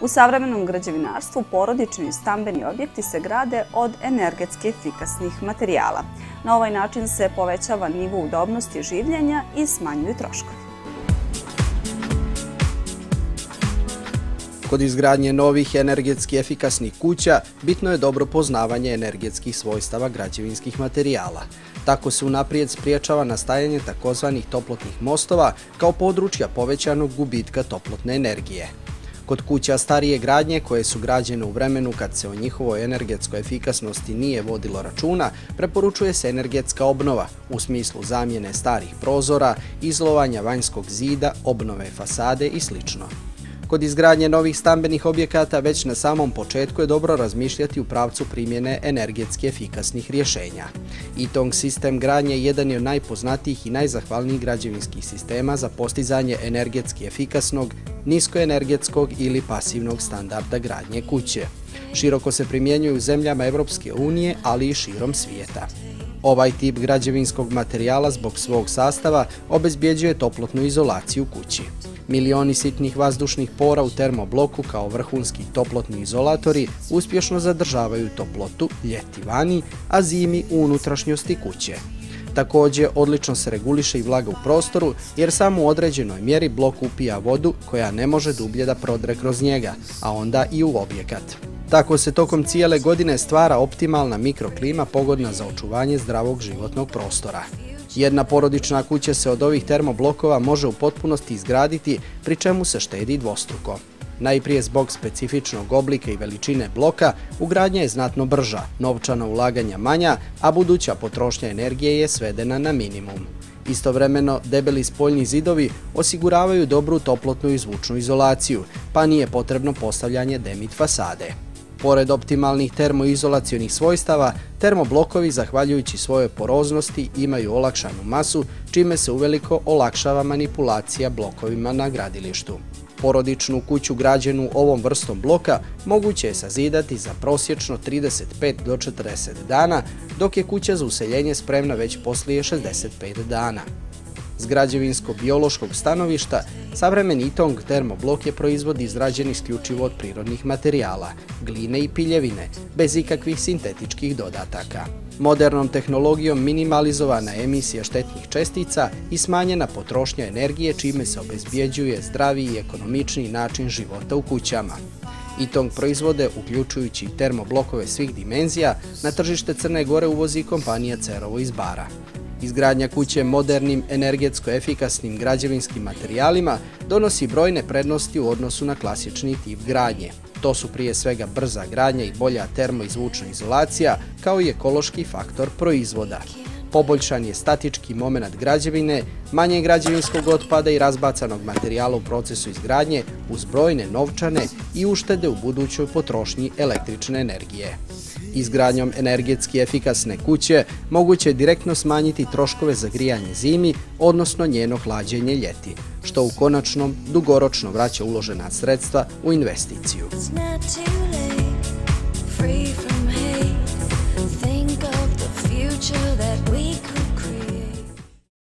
U savremenom građevinarstvu porodični i stambeni objekti se grade od energetski efikasnih materijala. Na ovaj način se povećava nivo udobnosti življenja i smanjuju troškovi. Kod izgradnje novih energetski efikasnih kuća bitno je dobro poznavanje energetskih svojstava građevinskih materijala. Tako se unaprijed spriječava nastajanje takozvanih toplotnih mostova kao područja povećanog gubitka toplotne energije. Kod kuća starije gradnje koje su građene u vremenu kad se o njihovoj energetskoj efikasnosti nije vodilo računa, preporučuje se energetska obnova u smislu zamjene starih prozora, izolovanja vanjskog zida, obnove fasade i sl. Kod izgradnje novih stambenih objekata već na samom početku je dobro razmišljati u pravcu primjene energetski efikasnih rješenja. ITONG sistem gradnje jedan je od najpoznatijih i najzahvalnijih građevinskih sistema za postizanje energetski efikasnog, niskoenergetskog ili pasivnog standarda gradnje kuće. Široko se primjenjuje u zemljama Evropske unije, ali i širom svijeta. Ovaj tip građevinskog materijala zbog svog sastava obezbjeđuje toplotnu izolaciju kući. Milioni sitnih vazdušnih pora u termobloku kao vrhunski toplotni izolatori uspješno zadržavaju toplotu ljeti vani, a zimi u unutrašnjosti kuće. Također, odlično se reguliše i vlaga u prostoru jer samo u određenoj mjeri blok upija vodu koja ne može dublje da prodre kroz njega, a onda i u objekat. Tako se tokom cijele godine stvara optimalna mikroklima pogodna za očuvanje zdravog životnog prostora. Jedna porodična kuća se od ovih termoblokova može u potpunosti izgraditi, pri čemu se štedi dvostruko. Najprije zbog specifičnog oblika i veličine bloka, ugradnja je znatno brža, novčana ulaganja manja, a buduća potrošnja energije je svedena na minimum. Istovremeno, debeli spoljni zidovi osiguravaju dobru toplotnu i zvučnu izolaciju, pa nije potrebno postavljanje demit fasade. Pored optimalnih termoizolacionih svojstava, termoblokovi, zahvaljujući svojoj poroznosti, imaju olakšanu masu, čime se uveliko olakšava manipulacija blokovima na gradilištu. Porodičnu kuću građenu ovom vrstom bloka moguće je sazidati za prosječno 35 do 40 dana, dok je kuća za useljenje spremna već poslije 65 dana. S građevinsko-biološkog stanovišta, savremeni ITONG termoblok je proizvod izrađen isključivo od prirodnih materijala, gline i piljevine, bez ikakvih sintetičkih dodataka. Modernom tehnologijom minimalizovana je emisija štetnih čestica i smanjena potrošnja energije, čime se obezbjeđuje zdraviji i ekonomičniji način života u kućama. ITONG proizvode, uključujući i termoblokove svih dimenzija, na tržište Crne Gore uvozi kompanija Cerovo iz Bara. Izgradnja kuće modernim, energetsko efikasnim građevinskim materijalima donosi brojne prednosti u odnosu na klasični tip gradnje. To su prije svega brza gradnja i bolja termo i zvučna izolacija, kao i ekološki faktor proizvoda. Poboljšan je statički moment građevine, manje građevinskog otpada i razbacanog materijala u procesu izgradnje uz brojne novčane i uštede u budućoj potrošnji električne energije. Izgradnjom energetski efikasne kuće moguće je direktno smanjiti troškove za grijanje zimi, odnosno njeno hlađenje ljeti, što u konačnom dugoročno vraća uložena sredstva u investiciju.